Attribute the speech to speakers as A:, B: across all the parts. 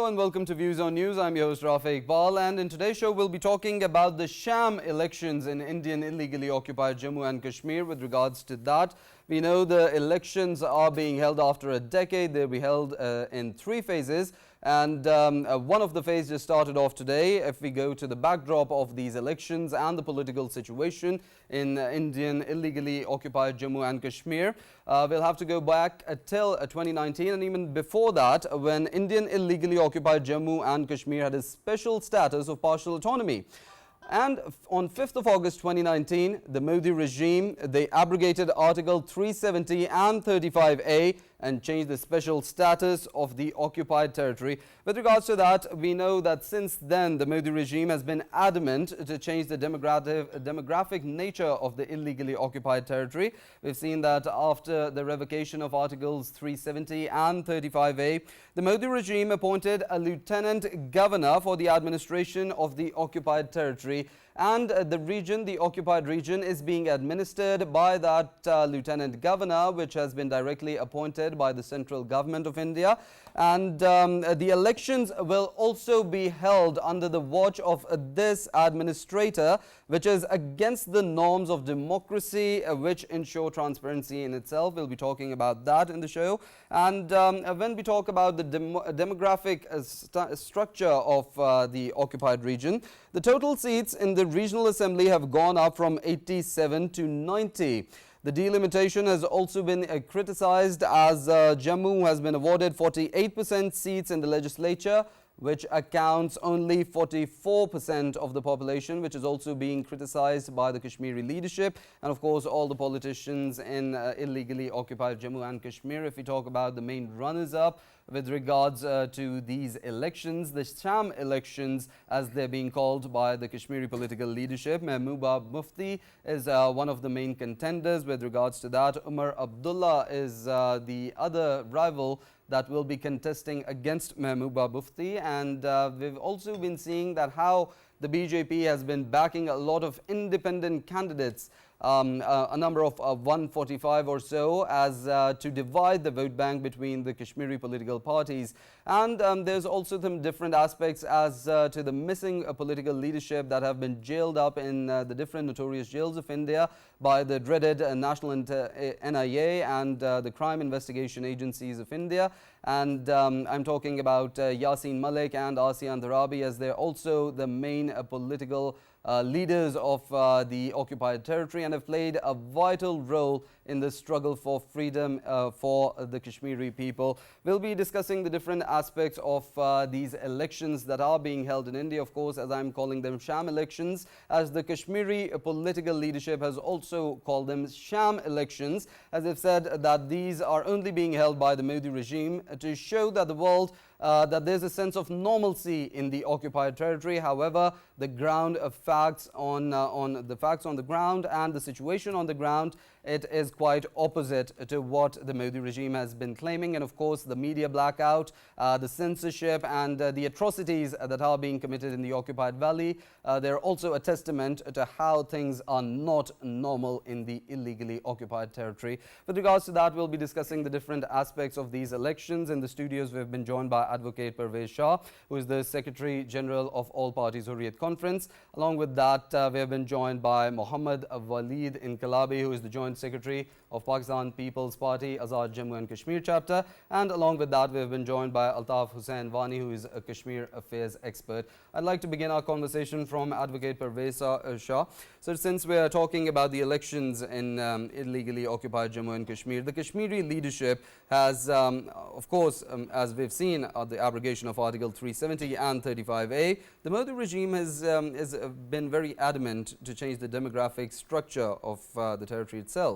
A: Hello and welcome to Views on News. I'm your host Rafi Iqbal, and in today's show we'll be talking about the sham elections in Indian illegally occupied Jammu and Kashmir. With regards to that, we know the elections are being held after a decade. They'll be held in 3 phases, and one of the phases just started off today. If we go to the backdrop of these elections and the political situation in Indian illegally occupied Jammu and Kashmir, we'll have to go back till 2019, and even before that, when Indian illegally occupied Jammu and Kashmir had a special status of partial autonomy. And on 5th of August 2019, the Modi regime, they abrogated Article 370 and 35A and changed the special status of the occupied territory. With regards to that, we know that since then the Modi regime has been adamant to change the demographic nature of the illegally occupied territory. We've seen that after the revocation of Articles 370 and 35A, the Modi regime appointed a lieutenant governor for the administration of the occupied territory, and the region, the occupied region, is being administered by that lieutenant governor, which has been directly appointed by the central government of India. And the elections will also be held under the watch of this administrator, which is against the norms of democracy, which ensure transparency in itself. We'll be talking about that in the show. And when we talk about the demographic structure of the occupied region, the total seats in the regional assembly have gone up from 87 to 90. The delimitation has also been criticized, as Jammu has been awarded 48% seats in the legislature, which accounts only 44% of the population, which is also being criticized by the Kashmiri leadership and of course all the politicians in illegally occupied Jammu and Kashmir. If we talk about the main runners-up with regards to these elections, the sham elections as they're being called by the Kashmiri political leadership, Mehbooba Mufti is one of the main contenders. With regards to that, Umar Abdullah is the other rival that will be contesting against Mehbooba Mufti. And we've also been seeing that how the BJP has been backing a lot of independent candidates, a number of 145 or so, as to divide the vote bank between the Kashmiri political parties. And there's also some different aspects as to the missing political leadership that have been jailed up in the different notorious jails of India by the dreaded National NIA and the crime investigation agencies of India. And I'm talking about Yasin Malik and Asian Darabi, as they're also the main political leaders of the occupied territory and have played a vital role in the struggle for freedom for the Kashmiri people. We'll be discussing the different aspects of these elections that are being held in India, of course, as I'm calling them sham elections, as the Kashmiri political leadership has also called them sham elections, as they've said that these are only being held by the Modi regime to show that the world that there's a sense of normalcy in the occupied territory. However, the ground facts on the ground and the situation on the ground, it is quite opposite to what the Modi regime has been claiming. And of course, the media blackout, the censorship and the atrocities that are being committed in the occupied valley, they're also a testament to how things are not normal in the illegally occupied territory. With regards to that, we'll be discussing the different aspects of these elections. In the studios, we've been joined by Advocate Parvez Shah, who is the Secretary General of All Parties Hurriyat Conference. Along with that, we have been joined by Muhammad Waleed Inkalabi, who is the Joint Secretary of Pakistan People's Party Azad Jammu and Kashmir chapter. And along with that, we have been joined by Altaf Hussain Wani, who is a Kashmir affairs expert. I'd like to begin our conversation from Advocate Parvez Shah. So since we are talking about the elections in illegally occupied Jammu and Kashmir, the Kashmiri leadership has, of course, as we've seen, the abrogation of Article 370 and 35A, the Modi regime has been very adamant to change the demographic structure of the territory itself.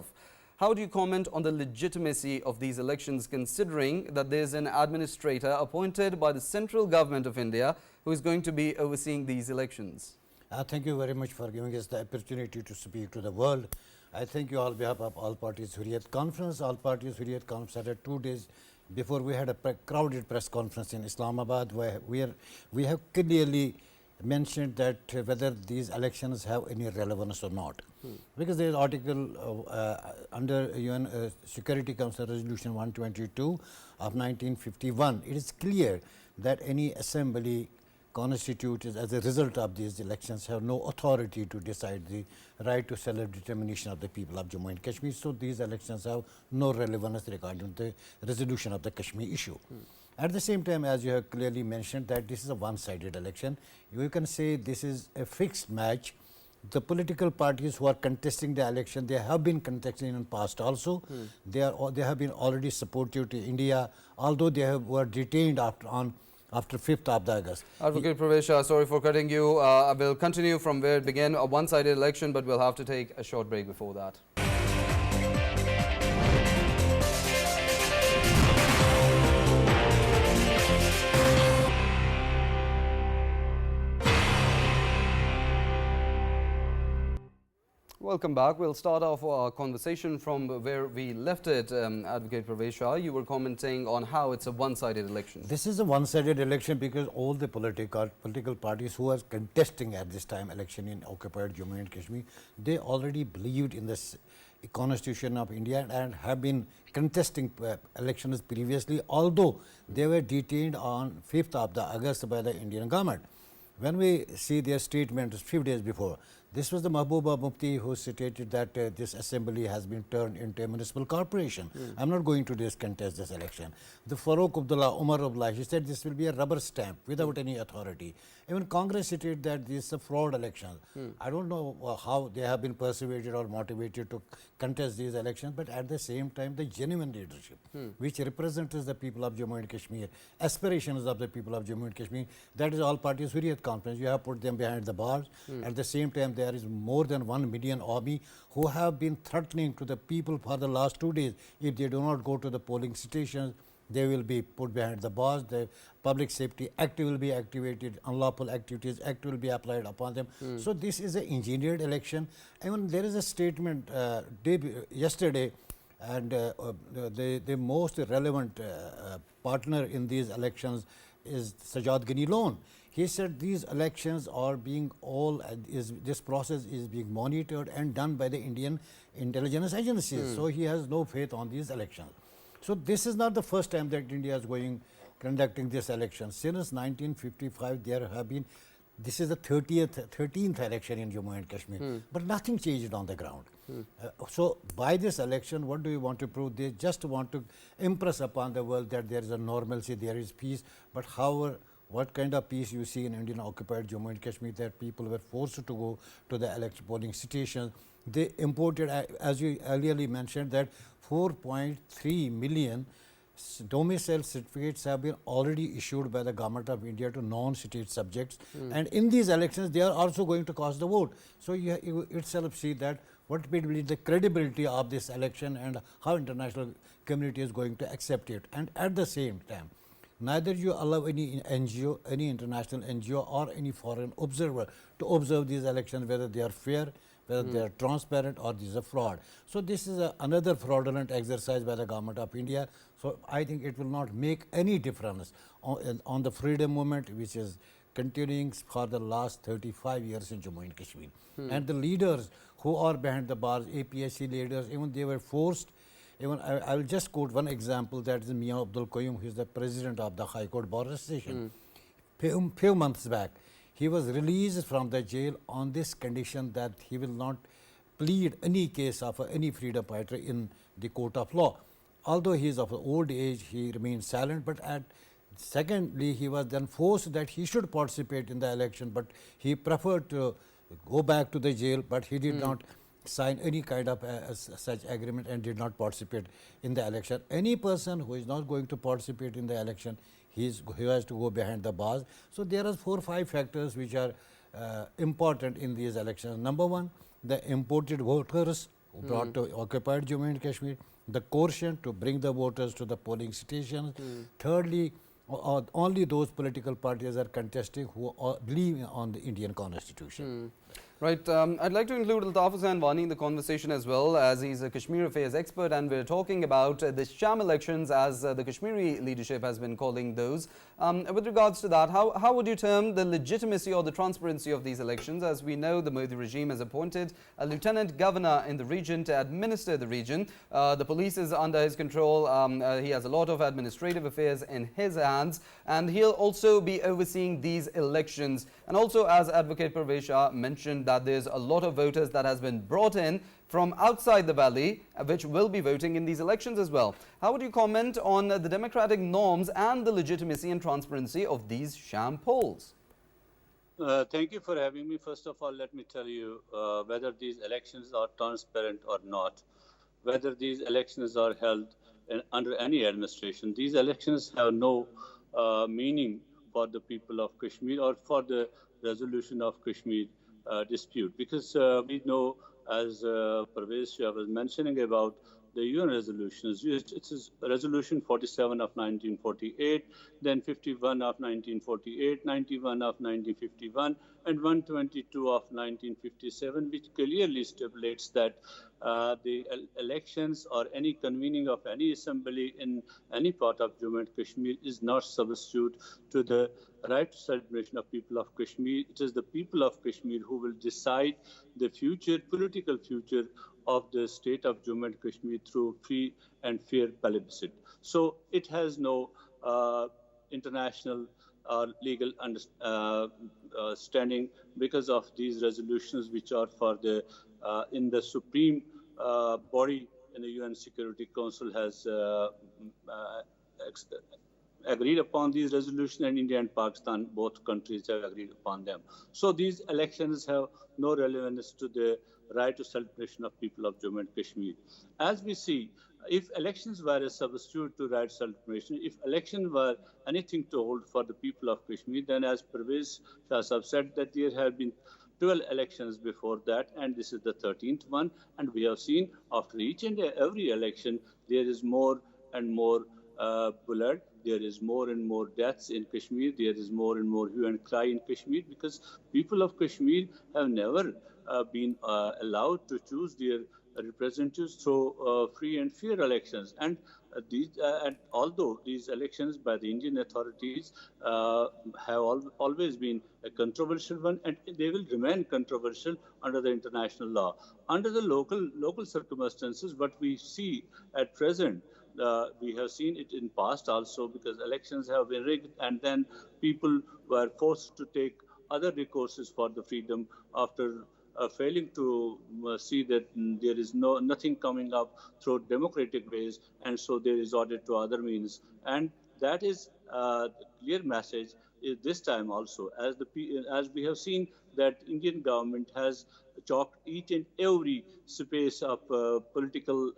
A: How do you comment on the legitimacy of these elections, considering that there's an administrator appointed by the central government of India who is going to be overseeing these elections?
B: Thank you very much for giving us the opportunity to speak to the world. I thank you on behalf of All Parties Hurriyat Conference. All Parties Hurriyat Conference started 2 days before we had a crowded press conference in Islamabad, where we have clearly mentioned that whether these elections have any relevance or not. Because there is article under UN Security Council Resolution 122 of 1951. It is clear that any assembly constituted as a result of these elections have no authority to decide the right to self-determination of the people of Jammu and Kashmir. So these elections have no relevance regarding the resolution of the Kashmir issue. At the same time, as you have clearly mentioned, that this is a one-sided election. You can say this is a fixed match. The political parties who are contesting the election, they have been contesting in the past also. They have been already supportive to India, although they were detained after 5th of August.
A: Advocate Parvez Shah, sorry for cutting you. I will continue from where it began, a one-sided election, but we'll have to take a short break before that. Welcome back. We'll start off our conversation from where we left it. Advocate Parvez Shah, you were commenting on how it's a one-sided election.
B: This is a one-sided election because all the political parties who are contesting at this time election in occupied Jammu and Kashmir, they already believed in this constitution of India and have been contesting elections previously, although they were detained on 5th of August by the Indian government. When we see their statement 5 days before, this was the Mahbooba Mufti who stated that this assembly has been turned into a municipal corporation. I'm not going to contest this election. The Farooq Abdullah, Umar Abdullah, he said this will be a rubber stamp without any authority. Even Congress stated that this is a fraud election. I don't know how they have been persuaded or motivated to contest these elections, but at the same time, the genuine leadership, which represents the people of Jammu and Kashmir, aspirations of the people of Jammu and Kashmir, that is all parties Hurriyat conference. You have put them behind the bars. At the same time, there is more than 1 million army who have been threatening to the people for the last 2 days. If they do not go to the polling stations, they will be put behind the bars. The Public Safety Act will be activated, Unlawful Activities Act will be applied upon them. So this is an engineered election. Even there is a statement yesterday, and the most relevant partner in these elections is Sajjad Ghani Lone. He said these elections are being this process is being monitored and done by the Indian intelligence agencies. So he has no faith on these elections. So this is not the first time that India is conducting this election. Since 1955, there have been, this is the 13th election in Jammu and Kashmir, but nothing changed on the ground. So by this election, what do we want to prove? They just want to impress upon the world that there is a normalcy, there is peace, but however, what kind of peace you see in Indian occupied Jammu and Kashmir, that people were forced to go to the election polling stations. They imported, as you earlier mentioned, that 4.3 million domicile certificates have been already issued by the government of India to non-state subjects. And in these elections, they are also going to cast the vote. So you itself see that what will be the credibility of this election and how international community is going to accept it. And at the same time, neither you allow any NGO, any international NGO or any foreign observer to observe these elections, whether they are fair, whether they are transparent or this is a fraud. So this is another fraudulent exercise by the government of India. So I think it will not make any difference on the freedom movement, which is continuing for the last 35 years in Jammu and Kashmir. And the leaders who are behind the bars, APHC leaders, even they were forced. Even I will just quote one example, that is Mian Abdul Qayyum, who is the president of the High Court Bar Association. Few months back, he was released from the jail on this condition that he will not plead any case of any freedom fighter in the court of law. Although he is of old age, he remained silent, but secondly, he was then forced that he should participate in the election, but he preferred to go back to the jail, but he did not sign any kind of such agreement and did not participate in the election. Any person who is not going to participate in the election, he has to go behind the bars. So there are 4 or 5 factors which are important in these elections. Number one, the imported voters brought to occupied Jammu and Kashmir, the coercion to bring the voters to the polling stations. Thirdly, only those political parties are contesting who believe on the Indian constitution.
A: Right. I'd like to include Altaf and Wani in the conversation as well, as he's a Kashmir affairs expert, and we're talking about the sham elections, as the Kashmiri leadership has been calling those. With regards to that, how would you term the legitimacy or the transparency of these elections? As we know, the Modi regime has appointed a lieutenant governor in the region to administer the region. The police is under his control. He has a lot of administrative affairs in his hands, and he'll also be overseeing these elections. And also, as Advocate Parvez Shah mentioned, that there's a lot of voters that has been brought in from outside the valley, which will be voting in these elections as well. How would you comment on the democratic norms and the legitimacy and transparency of these sham polls?
C: Thank you for having me. First of all, let me tell you whether these elections are transparent or not, whether these elections are held under any administration. These elections have no meaning for the people of Kashmir or for the resolution of Kashmir dispute, because we know, as Parvez Shah was mentioning about the UN resolutions, it is resolution 47 of 1948, then 51 of 1948, 91 of 1951, and 122 of 1957, which clearly stipulates that the elections or any convening of any assembly in any part of Jammu and Kashmir is not substitute to the right to celebration of people of Kashmir. It is the people of Kashmir who will decide the future, political future of the state of Jammu and Kashmir through free and fair plebiscite. So it has no international or legal standing because of these resolutions, which are for the in the supreme body in the UN Security Council has agreed upon these resolutions, and India and Pakistan, both countries, have agreed upon them. So these elections have no relevance to the right to celebration of people of Jammu and Kashmir. As we see, if elections were a substitute to right celebration, if elections were anything to hold for the people of Kashmir, then as Parvez Shah said, that there have been 12 elections before that, and this is the 13th one. And we have seen after each and every election, there is more and more blood. There is more and more deaths in Kashmir. There is more and more hue and cry in Kashmir, because people of Kashmir have never been allowed to choose their representatives through free and fair elections. And and although these elections by the Indian authorities have always been a controversial one, and they will remain controversial under the international law. Under the local circumstances, what we see at present, we have seen it in past also, because elections have been rigged, and then people were forced to take other recourses for the freedom after failing to see that there is nothing coming up through democratic ways, and so they resorted to other means. And that is the clear message this time also, as we have seen that Indian government has chalked each and every space of political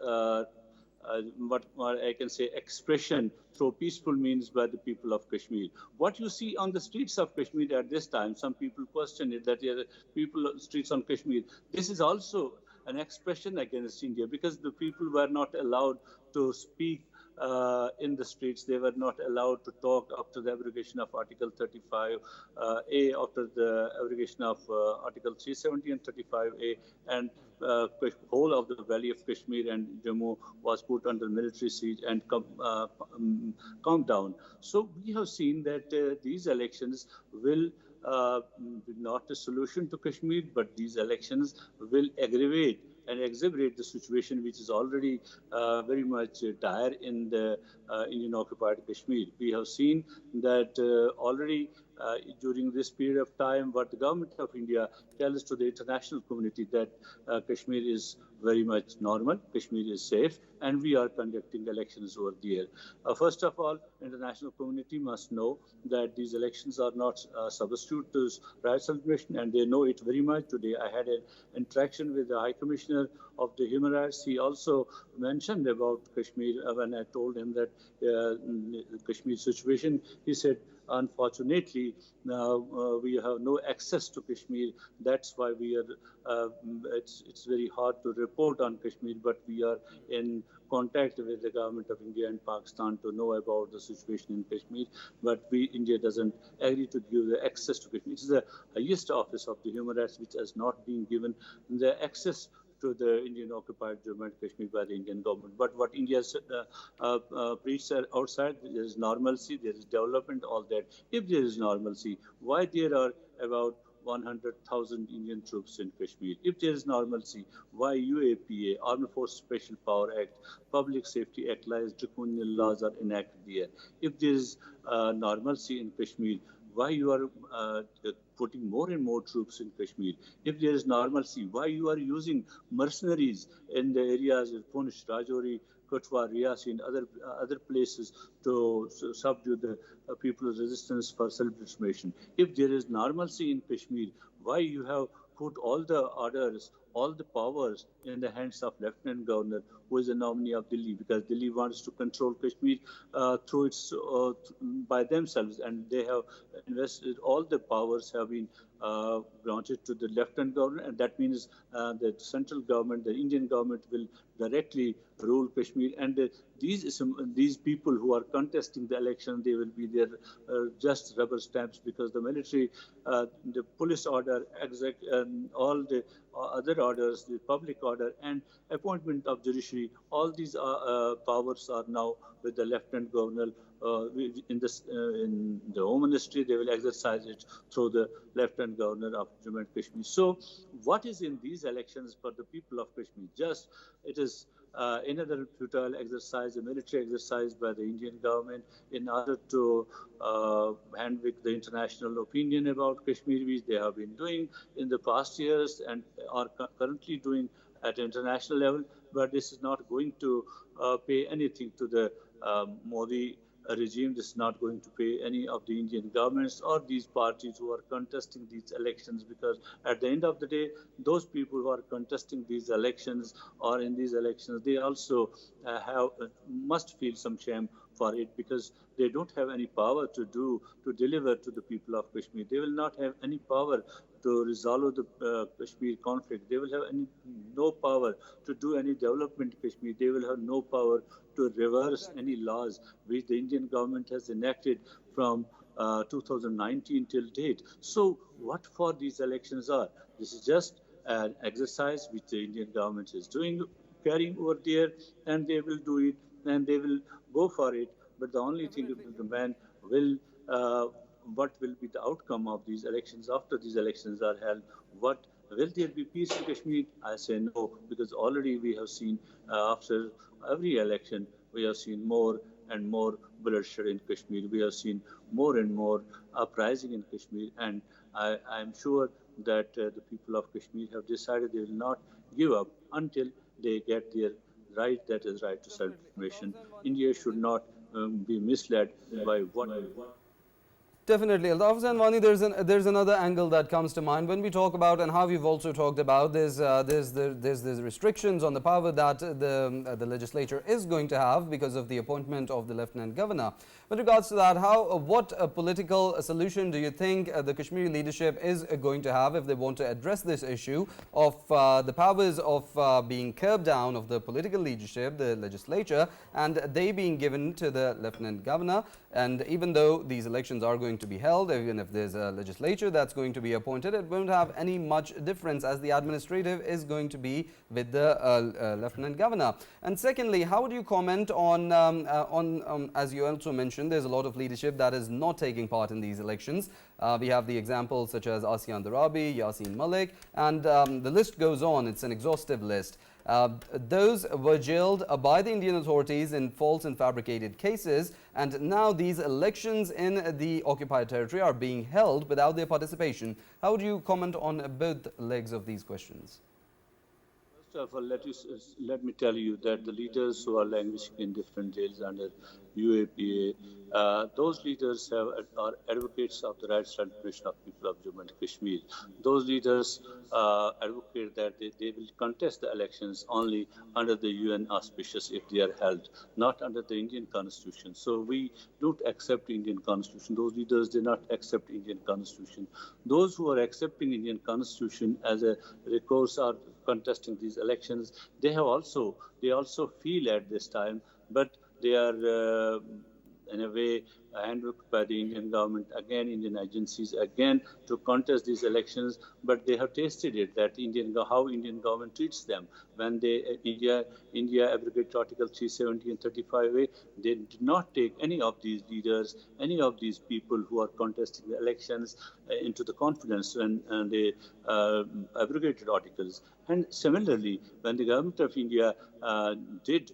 C: what I can say expression through peaceful means by the people of Kashmir. What you see on the streets of Kashmir at this time, some people question it, that people on streets on Kashmir, this is also an expression against India, because the people were not allowed to speak in the streets. They were not allowed to talk after the abrogation of Article 35A, after the abrogation of Article 370 and 35A, and whole of the valley of Kashmir and Jammu was put under military siege and calmed down. So we have seen that these elections will not a solution to Kashmir, but these elections will aggravate and exacerbate the situation, which is already very much dire in the Indian occupied Kashmir. We have seen that already during this period of time, what the government of India tells to the international community, that Kashmir is very much normal, Kashmir is safe, and we are conducting elections over there. First of all, international community must know that these elections are not substitute to right celebration, and they know it very much. Today I had an interaction with the High Commissioner of the human rights, he also mentioned about Kashmir when I told him that Kashmir situation. He said, unfortunately, we have no access to Kashmir. That's why we are. It's very hard to report on Kashmir, but we are in contact with the government of India and Pakistan to know about the situation in Kashmir. But India doesn't agree to give the access to Kashmir. It's the highest office of the human rights which has not been given the access to the Indian occupied Jammu and Kashmir by the Indian government. But what India preached outside, there is normalcy, there is development, all that. If there is normalcy, why there are about 100,000 Indian troops in Kashmir? If there is normalcy, why UAPA, Armed Forces Special Power Act, Public Safety Act, draconian laws are enacted there? If there is normalcy in Kashmir, why you are putting more and more troops in Kashmir? If there is normalcy, why you are using mercenaries in the areas of Poonch, Rajouri, Katwa, Riyasi, and other places to subdue the people's resistance for self-determination? If there is normalcy in Kashmir, why you have put all the orders, all the powers in the hands of Lieutenant Governor, who is a nominee of Delhi, because Delhi wants to control Kashmir through its by themselves, and they have invested all the powers have been granted to the Lieutenant Governor, and that means the central government, the Indian government, will directly rule Kashmir. And these people who are contesting the election, they will be there just rubber stamps, because the military, the police order, all the other orders, the public order, and appointment of judiciary, all these powers are now with the Lieutenant Governor. In the Home Ministry, they will exercise it through the Lieutenant Governor of Jammu and Kashmir. So, what is in these elections for the people of Kashmir? Just it is another futile exercise, a military exercise by the Indian government in order to handpick the international opinion about Kashmir, which they have been doing in the past years and are currently doing at international level. But this is not going to pay anything to the Modi regime. This is not going to pay any of the Indian governments or these parties who are contesting these elections, because at the end of the day, those people who are contesting these elections or in these elections, they also must feel some shame for it, because they don't have any power to deliver to the people of Kashmir. They will not have any power to resolve the Kashmir conflict. They will have no power to do any development in Kashmir. They will have no power to reverse any laws which the Indian government has enacted from 2019 till date. So what for these elections are? This is just an exercise which the Indian government is doing, carrying over there, and they will do it, and they will go for it. But the only thing the man will, what will be the outcome of these elections after these elections are held? What will there be peace in Kashmir? I say no, because already we have seen after every election, we have seen more and more bloodshed in Kashmir. We have seen more and more uprising in Kashmir, and I am sure that the people of Kashmir have decided they will not give up until they get their right, that is right to self-determination. India should not be misled by what.
A: Definitely. Altaf and Wani, there's another angle that comes to mind when we talk about, and how you've also talked about, there's restrictions on the power that the legislature is going to have because of the appointment of the Lieutenant Governor. With regards to that, what political solution do you think the Kashmiri leadership is going to have if they want to address this issue of the powers of being curbed down of the political leadership, the legislature, and they being given to the Lieutenant Governor? And even though these elections are going to be held, even if there's a legislature that's going to be appointed, it won't have any much difference, as the administrative is going to be with the Lieutenant Governor. And secondly, how would you comment on as you also mentioned, there's a lot of leadership that is not taking part in these elections. We have the examples such as Asian Darabi, Yasin Malik, and the list goes on. It's an exhaustive list. Those were jailed by the Indian authorities in false and fabricated cases, and now these elections in the occupied territory are being held without their participation. How would you comment on both legs of these questions?
C: First First of all, let me tell you that the leaders who are languishing in different jails under UAPA, those leaders are advocates of the rights and liberation of people of Jammu and Kashmir. Those leaders advocate that they will contest the elections only under the UN auspices if they are held, not under the Indian Constitution. So we don't accept Indian Constitution. Those leaders do not accept Indian Constitution. Those who are accepting Indian Constitution as a recourse are contesting these elections. They also feel at this time, but they are in a way handpicked by the Indian government, again Indian agencies, again to contest these elections. But they have tasted it that how Indian government treats them when India abrogated Article 370 and 35A. They did not take any of these leaders, any of these people who are contesting the elections into the confidence when they abrogated articles. And similarly, when the government of India did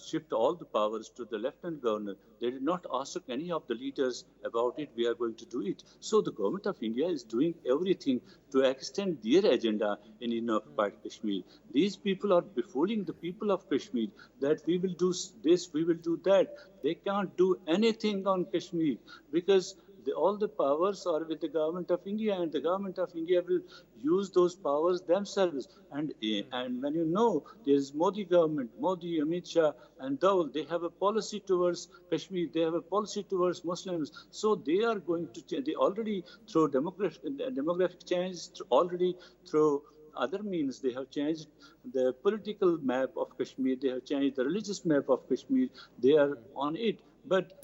C: shift all the powers to the Lieutenant Governor, they did not ask any of the leaders about it. We are going to do it. So the government of India is doing everything to extend their agenda in occupied Kashmir. These people are befooling the people of Kashmir that we will do this, we will do that. They can't do anything on Kashmir because all the powers are with the government of India, and the government of India will use those powers themselves. And when you know there is Modi government, Modi, Amit Shah, and Dawal, they have a policy towards Kashmir, they have a policy towards Muslims. So they are going to they already through demographic change, already through other means, they have changed the political map of Kashmir, they have changed the religious map of Kashmir, they are on it. But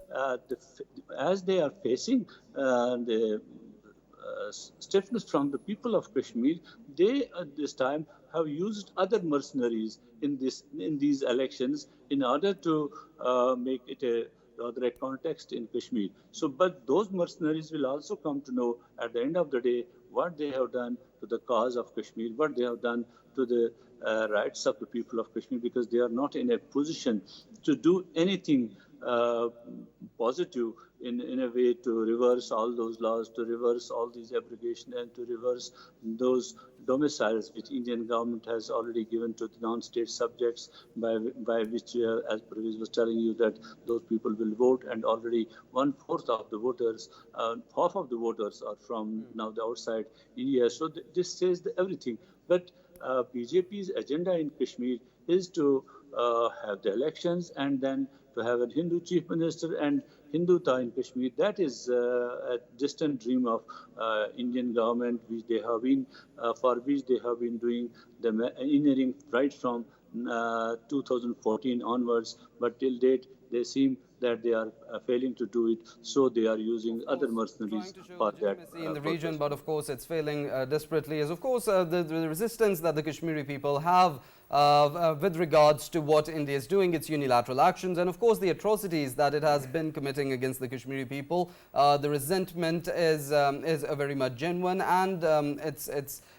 C: as they are facing the stiffness from the people of Kashmir, they at this time have used other mercenaries in these elections in order to make it a rather context in Kashmir. So, but those mercenaries will also come to know at the end of the day what they have done to the cause of Kashmir, what they have done to the rights of the people of Kashmir, because they are not in a position to do anything positive in a way to reverse all those laws, to reverse all these abrogation, and to reverse those domiciles which Indian government has already given to the non-state subjects, by which, as Parvez was telling you, that those people will vote, and already 1/4 of the voters, half of the voters are from now the outside India. So this says everything. But BJP's agenda in Kashmir is to have the elections and then to have a Hindu chief minister and Hindutva in Kashmir. That is a distant dream of Indian government, which they have been for which they have been doing the engineering right from 2014 onwards. But till date, they seem that they are failing to do it, so they are using other mercenaries for that.
A: In the region, but of course it's failing desperately. As of course the resistance that the Kashmiri people have with regards to what India is doing, its unilateral actions, and of course the atrocities that it has been committing against the Kashmiri people. The resentment is very much genuine, and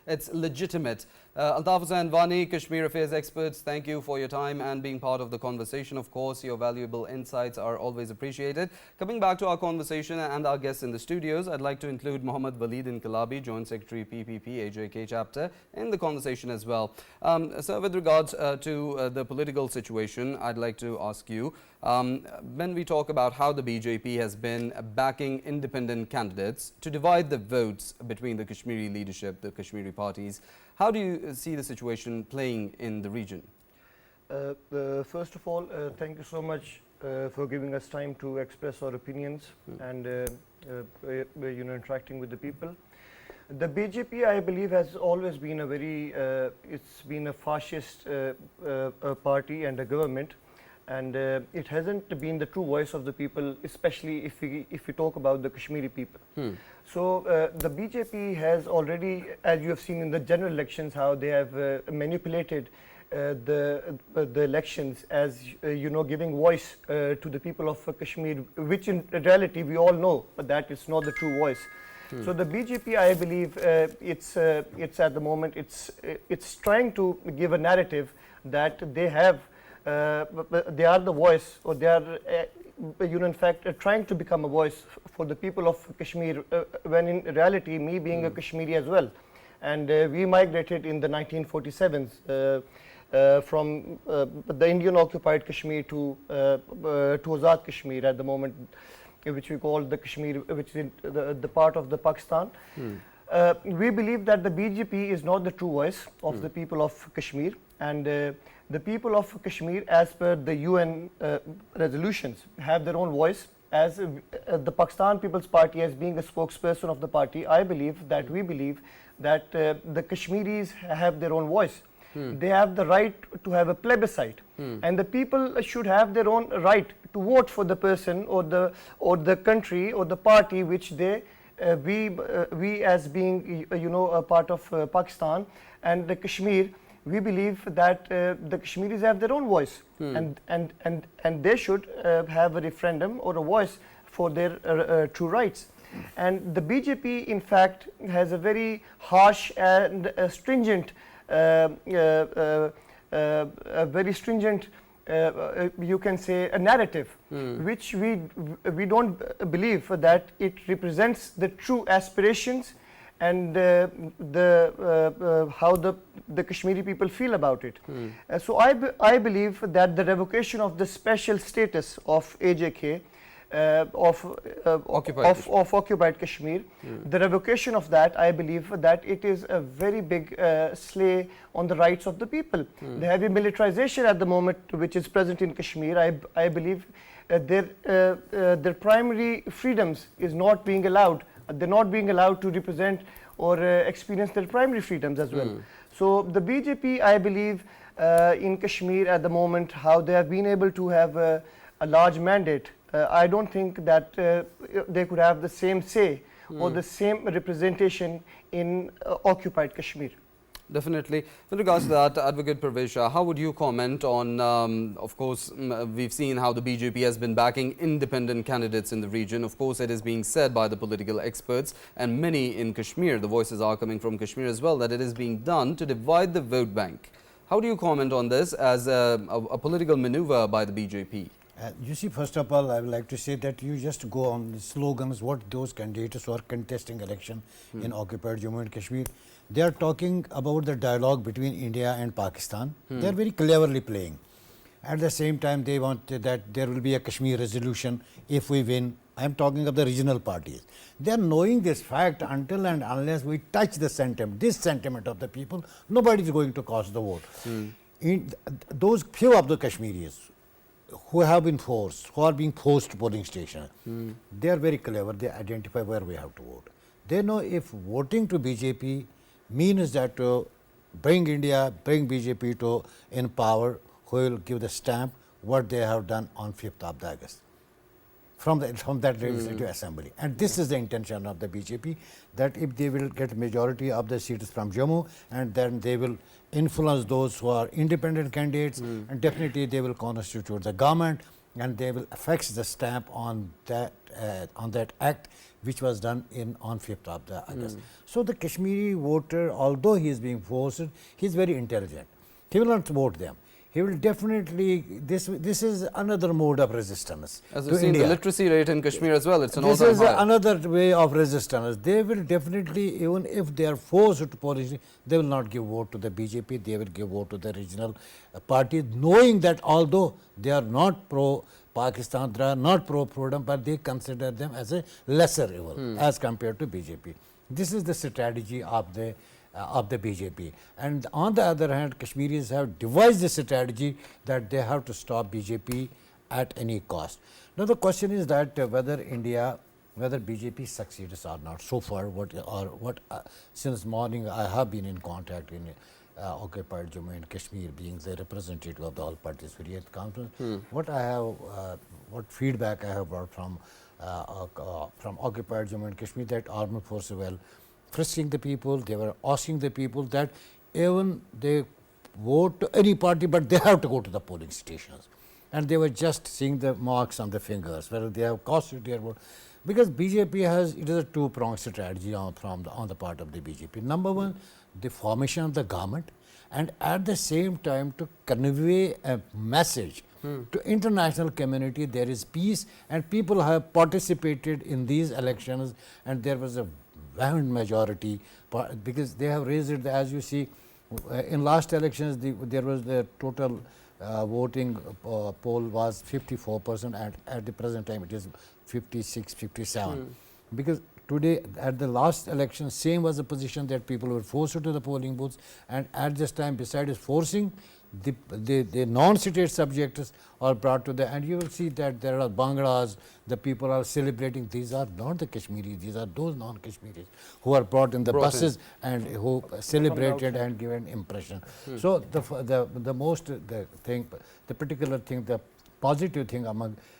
A: it's legitimate. Altaf, Hussain, Wani, Kashmir Affairs experts, thank you for your time and being part of the conversation. Of course, your valuable insights are always appreciated. Coming back to our conversation and our guests in the studios, I'd like to include Waleed Inkalabi, Joint Secretary PPP AJK chapter, in the conversation as well. So with regards to the political situation, I'd like to ask you, when we talk about how the BJP has been backing independent candidates to divide the votes between the Kashmiri leadership, the Kashmiri parties, how do you see the situation playing in the region?
D: First of all, thank you so much for giving us time to express our opinions and interacting with the people. The BJP, I believe, has always been a very, it's been a fascist party and a government, and it hasn't been the true voice of the people, especially if we talk about the Kashmiri people. So the BJP has already, as you have seen in the general elections, how they have manipulated the elections as giving voice to the people of Kashmir, which in reality we all know that it's not the true voice. So the BJP, I believe, it's at the moment it's trying to give a narrative that they have they are the voice, or they are in fact trying to become a voice for the people of Kashmir, when in reality, me being a Kashmiri as well, and we migrated in the 1947s from the Indian occupied Kashmir to Azad Kashmir at the moment, which we call the Kashmir, which is in the part of the Pakistan. We believe that the BJP is not the true voice of the people of Kashmir, and the people of Kashmir, as per the UN resolutions, have their own voice. As the Pakistan People's Party, as being a spokesperson of the party, we believe that the Kashmiris have their own voice. They have the right to have a plebiscite, and the people should have their own right to vote for the person or the country or the party which they we as being a part of Pakistan and the Kashmir, we believe that the Kashmiris have their own voice, and they should have a referendum or a voice for their true rights. And the BJP, in fact, has a very harsh and stringent, you can say, a narrative, which we don't believe that it represents the true aspirations and how the Kashmiri people feel about it. So I believe that the revocation of the special status of AJK, occupied Kashmir, the revocation of that, I believe that it is a very big slay on the rights of the people. The heavy militarization at the moment which is present in Kashmir, I believe their primary freedoms is not being allowed. They're not being allowed to represent or experience their primary freedoms as well. So the BJP, I believe, in Kashmir at the moment, how they have been able to have a large mandate, I don't think that they could have the same say or the same representation in occupied Kashmir.
A: Definitely. With regards to that, Advocate Parvez, how would you comment on, of course, we've seen how the BJP has been backing independent candidates in the region. Of course, it is being said by the political experts and many in Kashmir, the voices are coming from Kashmir as well, that it is being done to divide the vote bank. How do you comment on this as a political maneuver by the BJP?
B: You see, first of all, I would like to say that you just go on the slogans, what those candidates who are contesting election in occupied Jammu and Kashmir, they are talking about the dialogue between India and Pakistan. They are very cleverly playing. At the same time, they want that there will be a Kashmir resolution if we win. I am talking of the regional parties. They are knowing this fact until and unless we touch the sentiment, this sentiment of the people, nobody is going to cast the vote. In those few of the Kashmiris who have been forced, who are being forced to polling station, they are very clever. They identify where we have to vote. They know if voting to BJP means that to bring India, bring BJP to in power, who will give the stamp what they have done on 5th of August from that legislative assembly. And this is the intention of the BJP, that if they will get majority of the seats from Jammu, and then they will influence those who are independent candidates, and definitely they will constitute the government, and they will affix the stamp on that act which was done on 5th of August. So the Kashmiri voter, although he is being forced, he is very intelligent. He will not vote them. He will definitely, this is another mode of resistance.
A: As we've seen the literacy rate in Kashmir as well, it's an all-time high.
B: This is another way of resistance. They will definitely, even if they are forced to policy, they will not give vote to the BJP, they will give vote to the regional parties, knowing that although they are not pro-Pakistan, they are not pro-freedom, but they consider them as a lesser evil as compared to BJP. This is the strategy of the BJP. And on the other hand, Kashmiris have devised a strategy that they have to stop BJP at any cost. Now the question is that whether BJP succeeds or not. So far, since morning I have been in contact in occupied Jammu and Kashmir, being the representative of the all parties Hurriyat conference. What feedback I have brought from occupied Jammu and Kashmir, that armed forces were frisking the people, they were asking the people that even they vote to any party, but they have to go to the polling stations. And they were just seeing the marks on the fingers, whether they have costed their vote. Because BJP it is a two-pronged strategy on the part of the BJP. Number one, the formation of the government, and at the same time to convey a message to international community there is peace, and people have participated in these elections, and there was a vehement majority, because they have raised it, as you see, in last elections, there was the total voting poll was 54%, and at the present time it is 56, 57. Because today, at the last election, same was the position that people were forced to the polling booths, and at this time, besides forcing, the non-state subjects are brought to the, and you will see that there are Banglas, the people are celebrating. These are not the Kashmiris, these are those non-Kashmiris who are brought in the buses and who celebrated and given impression. So the particular thing, the positive thing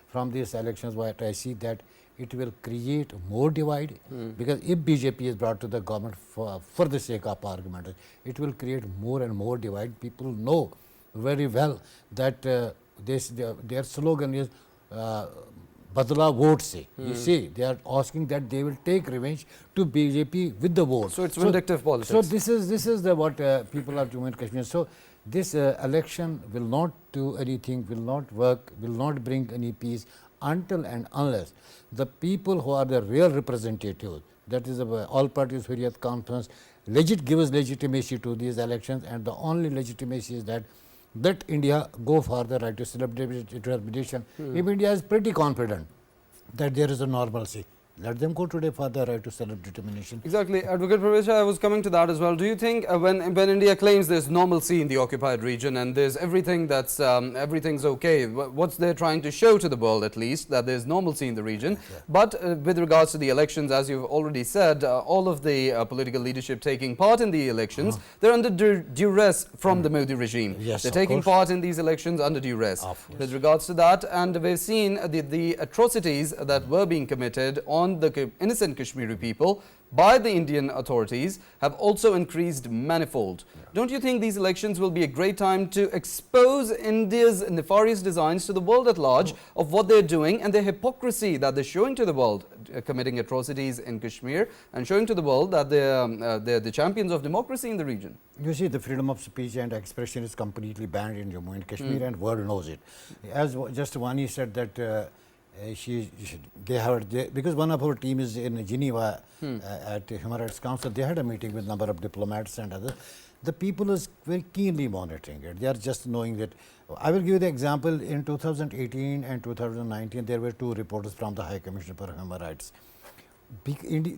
B: from these elections, what I see that it will create more divide, because if BJP is brought to the government for the sake of argument, it will create more and more divide. People know very well that their slogan is Badla vote se. You see, they are asking that they will take revenge to BJP with the vote.
A: So it's vindictive politics.
B: So this is the what people of Jammu and Kashmir. So this election will not do anything, will not work, will not bring any peace until and unless the people who are the real representatives, that is all parties Hurriyat conference, gives legitimacy to these elections, and the only legitimacy is that let India go for the right to self-determination. If India is pretty confident that there is a normalcy, let them go today for the right to self-determination.
A: Exactly. Advocate Parvez, I was coming to that as well. Do you think when India claims there's normalcy in the occupied region and there's everything that's everything's okay, what's they're trying to show to the world at least, that there's normalcy in the region? Yeah. But with regards to the elections, as you've already said, all of the political leadership taking part in the elections, they're under duress from the Modi regime.
B: Yes,
A: they're taking part in these elections under duress. With regards to that, and we've seen the atrocities that were being committed on the innocent Kashmiri people by the Indian authorities have also increased manifold. Don't you think these elections will be a great time to expose India's nefarious designs to the world at large of what they're doing and the hypocrisy that they're showing to the world, committing atrocities in Kashmir, and showing to the world that they're the champions of democracy in the region?
B: You see, the freedom of speech and expression is completely banned in Jammu and Kashmir, and world knows it. As just Wani said that because one of our team is in Geneva at Human Rights Council, they had a meeting with a number of diplomats and others. The people is very keenly monitoring it. They are just knowing that. I will give you the example. In 2018 and 2019, there were 2 reporters from the High Commission for Human Rights.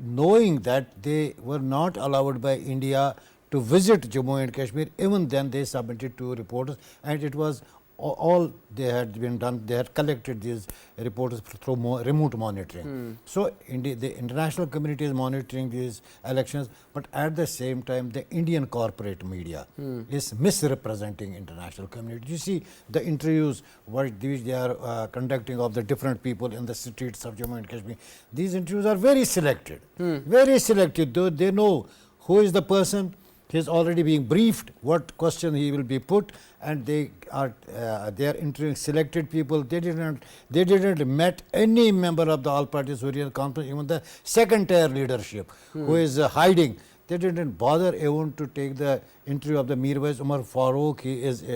B: Knowing that they were not allowed by India to visit Jammu and Kashmir, even then they submitted 2 reporters, and it was all they had been done, they had collected these reports through remote monitoring. So the international community is monitoring these elections, but at the same time the Indian corporate media is misrepresenting international community. You see the interviews what they are conducting of the different people in the streets of Jammu and Kashmir. These interviews are very selected, very selected. Though they know who is the person, he is already being briefed what question he will be put, and they are interviewing selected people. They didn't met any member of the all parties Hurriyat conference, even the second tier leadership who is hiding. They didn't bother even to take the interview of the Mirwais Umar Farooq,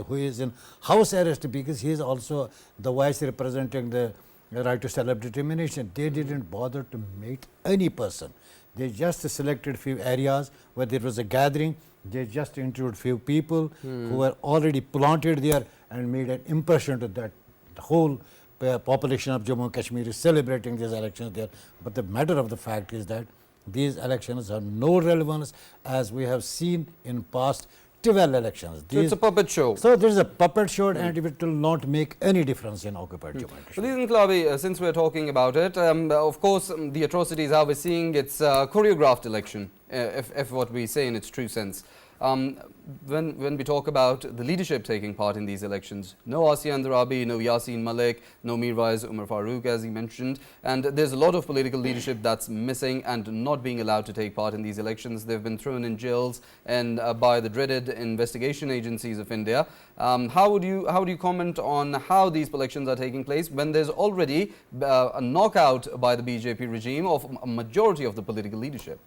B: who is in house arrest because he is also the vice representing the right to self-determination. They didn't bother to meet any person. They just selected few areas where there was a gathering. They just interviewed few people who were already planted there and made an impression to that the whole population of Jammu and Kashmir is celebrating these elections there. But the matter of the fact is that these elections have no relevance, as we have seen in past 12 elections.
A: So it's a puppet show.
B: So there is a puppet show, and it will not make any difference in occupied Jammu and Kashmir.
A: Waleed Inkalabi, since we're talking about it, of course the atrocities how we're seeing, it's a choreographed election, if what we say in its true sense. When we talk about the leadership taking part in these elections, no Asian Darabi, no Yasin Malik, no Mirwais Umar Farooq, as he mentioned, and there's a lot of political leadership that's missing and not being allowed to take part in these elections. They've been thrown in jails and by the dreaded investigation agencies of India. How would you comment on how these elections are taking place when there's already a knockout by the BJP regime of a majority of the political leadership?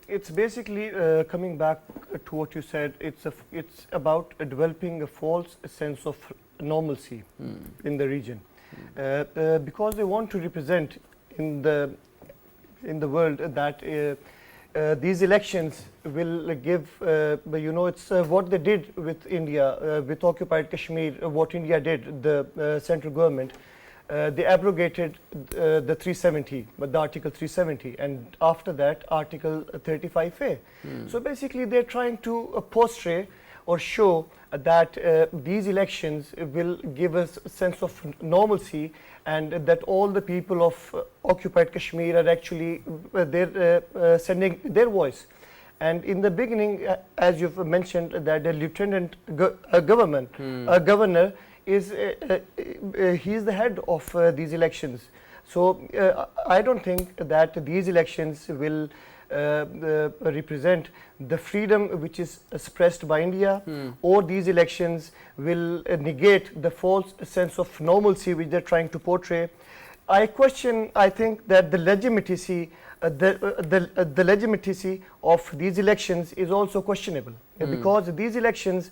D: It's basically coming back to what you said. It's about developing a false sense of normalcy in the region, because they want to represent in the in the world that these elections will give, it's what they did with India, with occupied Kashmir, what India did, the central government. They abrogated the 370, but the Article 370, and after that Article 35A. So basically they're trying to portray or show that these elections will give us a sense of normalcy, and that all the people of occupied Kashmir are actually sending their voice. And in the beginning, as you've mentioned, that the lieutenant governor is he is the head of these elections. So I don't think that these elections will represent the freedom which is suppressed by India, or these elections will negate the false sense of normalcy which they're trying to portray. I think that the legitimacy the legitimacy of these elections is also questionable, because these elections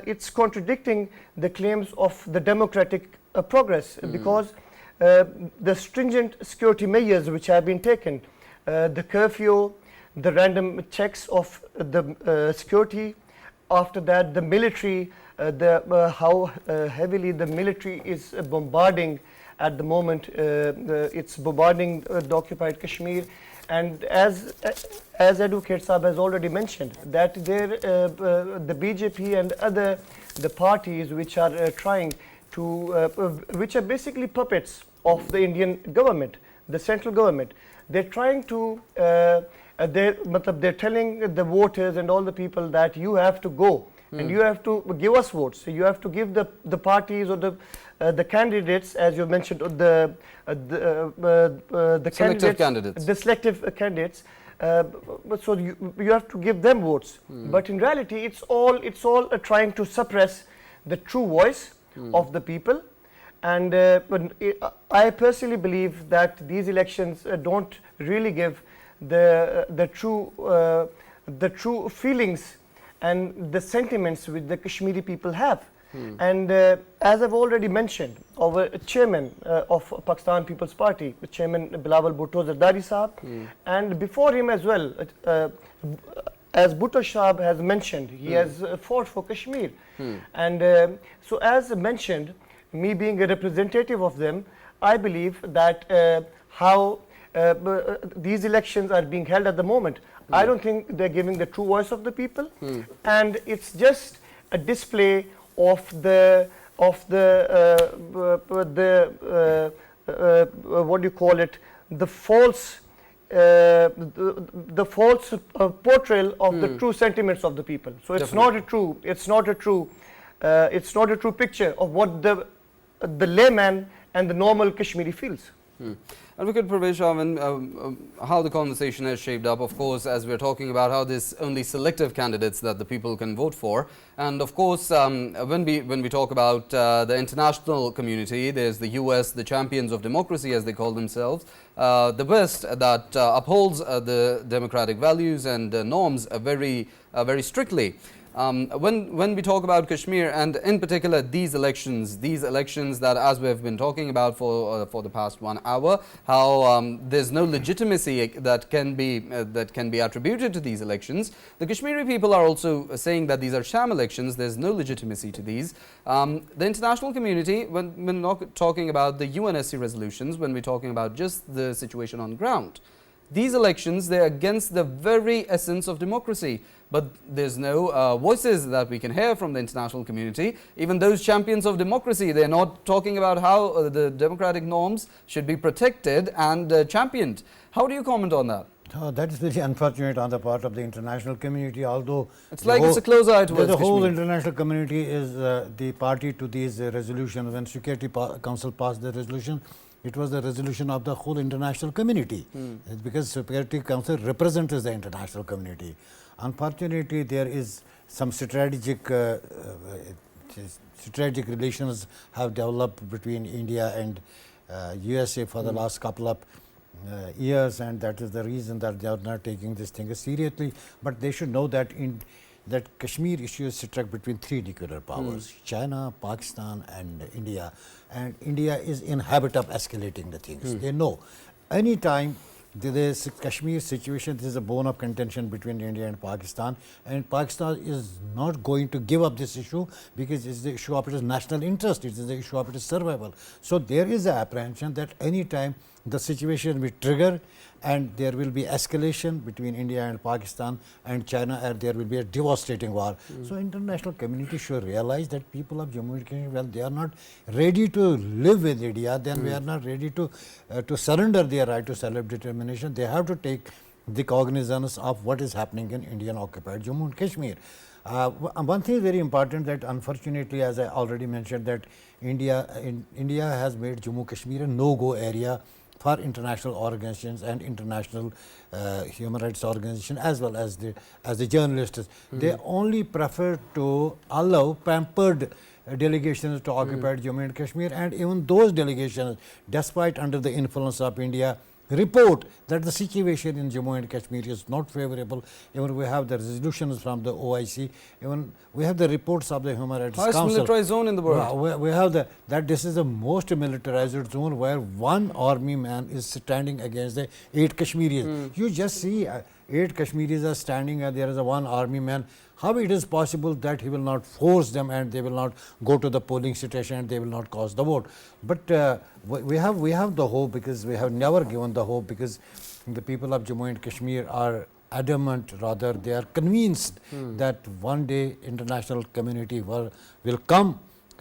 D: it's contradicting the claims of the democratic progress, because the stringent security measures which have been taken, the curfew, the random checks of the security, after that the military, how heavily the military is bombarding at the moment, it's bombarding the occupied Kashmir. And as Advocate Saab has already mentioned, that the BJP and the parties which are trying to, which are basically puppets of the Indian government, the central government, they're trying to, they're telling the voters and all the people that you have to go and you have to give us votes. So you have to give the parties or the candidates, as you mentioned, the
A: selective candidates.
D: The selective candidates. But so you have to give them votes. But in reality, it's all trying to suppress the true voice of the people. And I personally believe that these elections don't really give the true feelings and the sentiments which the Kashmiri people have. And as I've already mentioned, our chairman of Pakistan People's Party, the chairman Bilawal Bhutto Zardari Saab, and before him as well, as Bhutto Saab has mentioned, he has fought for Kashmir. And so as mentioned, me being a representative of them, I believe that how these elections are being held at the moment, I don't think they're giving the true voice of the people, and it's just a display of what do you call it, the false portrayal of the true sentiments of the people. So it's not a true picture of what the layman and the normal Kashmiri feels.
A: Advocate Parvez, how the conversation has shaped up, of course, as we're talking about how there's only selective candidates that the people can vote for. And of course, when we talk about the international community, there's the US, the champions of democracy, as they call themselves, the West that upholds the democratic values and norms very strictly. When we talk about Kashmir, and in particular these elections that, as we have been talking about for the past 1 hour, how there's no legitimacy that can be attributed to these elections. The Kashmiri people are also saying that these are sham elections. There's no legitimacy to these. The international community, when we're not talking about the UNSC resolutions, when we're talking about just the situation on ground, these elections, they're against the very essence of democracy. But there's no voices that we can hear from the international community. Even those champions of democracy, they're not talking about how the democratic norms should be protected and championed. How do you comment on that?
B: That is very unfortunate on the part of the international community, although
A: it's like it's a close eye towards
B: the whole
A: Kashmir.
B: International community is the party to these resolutions. When Security Council passed the resolution, it was the resolution of the whole international community, because Security Council represents the international community. Unfortunately, there is some strategic relations have developed between India and USA for the last couple of years, and that is the reason that they are not taking this thing seriously. But they should know that that Kashmir issue is struck between three nuclear powers, China, Pakistan and India is in habit of escalating the things. They know. any time this Kashmir situation, this is a bone of contention between India and Pakistan is not going to give up this issue because it's the issue of its national interest, it is the issue of its survival. So there is an apprehension that any time the situation will trigger and there will be escalation between India and Pakistan and China, and there will be a devastating war. So international community should realize that people of Jammu and Kashmir, well, they are not ready to live with India, then we are not ready to surrender their right to self-determination. They have to take the cognizance of what is happening in Indian occupied Jammu and Kashmir. One thing is very important, that unfortunately, as I already mentioned, that India has made Jammu Kashmir a no-go area for international organizations and international human rights organizations, as well as the journalists. They only prefer to allow pampered delegations to occupied Jammu and Kashmir, and even those delegations, despite under the influence of India, report that the situation in Jammu and Kashmir is not favorable. Even we have the resolutions from the OIC, even we have the reports of the Human Rights
A: Highest
B: Council.
A: militarized zone in the world.
B: We have that this is the most militarized zone where one army man is standing against the 8 Kashmiris. You just see 8 Kashmiris are standing and there is a one army man. How it is possible that he will not force them and they will not go to the polling station and they will not cast the vote? But we have the hope, because we have never given the hope, because the people of Jammu and Kashmir are adamant, rather they are convinced that one day international community will come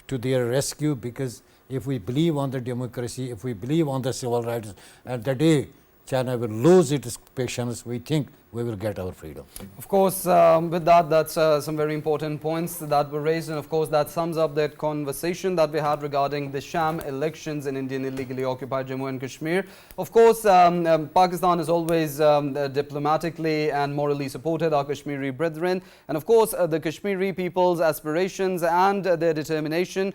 B: to their rescue, because if we believe on the democracy, if we believe on the civil rights, and the day China will lose its patience, we think we will get our freedom.
A: Of course, with that's some very important points that were raised, and of course that sums up that conversation that we had regarding the sham elections in Indian illegally occupied Jammu and Kashmir. Of course, Pakistan has always diplomatically and morally supported our Kashmiri brethren, and of course the Kashmiri people's aspirations and their determination,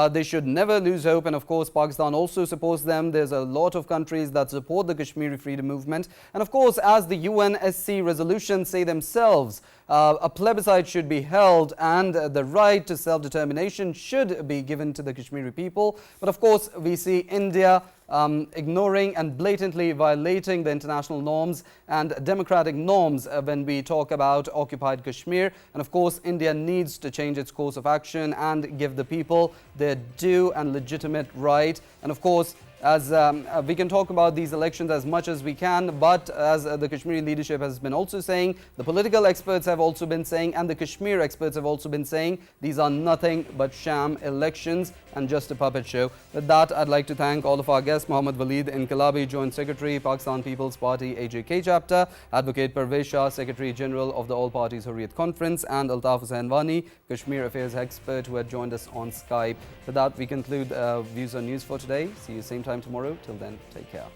A: they should never lose hope, and of course Pakistan also supports them. There's a lot of countries that support the Kashmiri freedom movement, and of course, as the UNSC resolutions say themselves, a plebiscite should be held and the right to self-determination should be given to the Kashmiri people. But of course, we see India ignoring and blatantly violating the international norms and democratic norms when we talk about occupied Kashmir. And of course, India needs to change its course of action and give the people their due and legitimate right. And of course, as we can talk about these elections as much as we can, but as the Kashmiri leadership has been also saying, the political experts have also been saying, and the Kashmir experts have also been saying, these are nothing but sham elections and just a puppet show. With that, I'd like to thank all of our guests: Mohammed Waleed, Inkalabi, Joint Secretary, Pakistan People's Party AJK Chapter; Advocate Parvez, Shah, Secretary General of the All Parties Hurriyat Conference; and Altaf Hussain, Wani, Kashmir Affairs expert, who had joined us on Skype. With that, we conclude Views on News for today. See you same time tomorrow. Till then, take care.